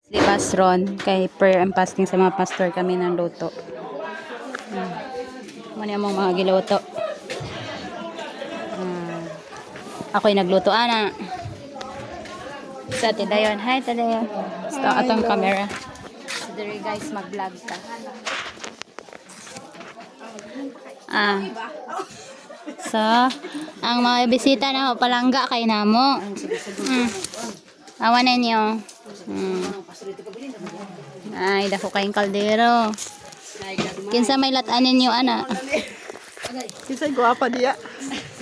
Libas ron kay prayer and fasting sa mga pastor kami ng luto. Muna yung mga giluto. Ako'y nagluto ana. Sa Tidayon. Hi Tidayon. Sa atong camera. So dere guys mag-vlog ta. So ang mga bisita na palangga kay namo. Awan ninyo. Ay, dako kayong kaldero. Kinsa may latanin nyo, ana? Kisay guwapa diya.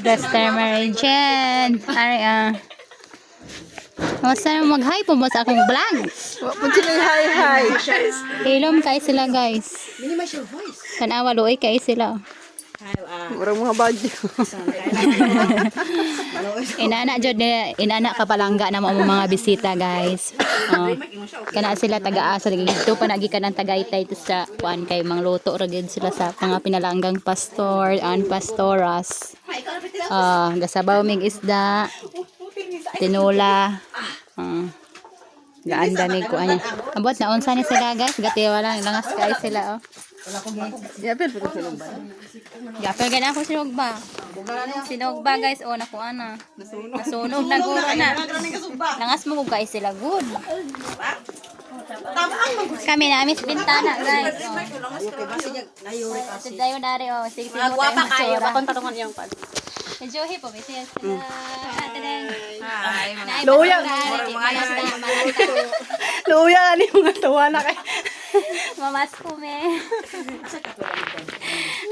Dexter Mary Jane. Ari, Masa mag-hi po mo sa akong vlog. Punti na hi. Hilom kay sila, guys. Tanawa, luoy kay sila. Murang mga badyo. Inana kapalangga na mga bisita, guys. Kana sila taga-asa dito pa nagi ka ng Tagaytay to sa kuan kay mangluto ra gid sila sa mga pinalanggang pastor and pastoras. Gasabaw mig isda, tinola. Gaanda mig kuan niya. Abot na unsa ni sila, guys? Gatiwa lang langas kay sila, Yapil pa ko ba? Gapel gid ako sinugba. Sinugba, guys, nakuha na. Nasunog na guro na. Langas mo kung guys sila good. Kami na amis bintana, guys. Dayon dari sige sige. Guwapa kayo, bakon patungan yang pad. Johi po bisi sila. Luya. Luya ni mga tawa na kay. Mamas ko me.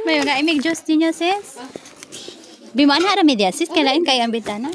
May mga imig Diyos din niya, sis. Bimana ra media, sis. Kailain kayo ang bintana.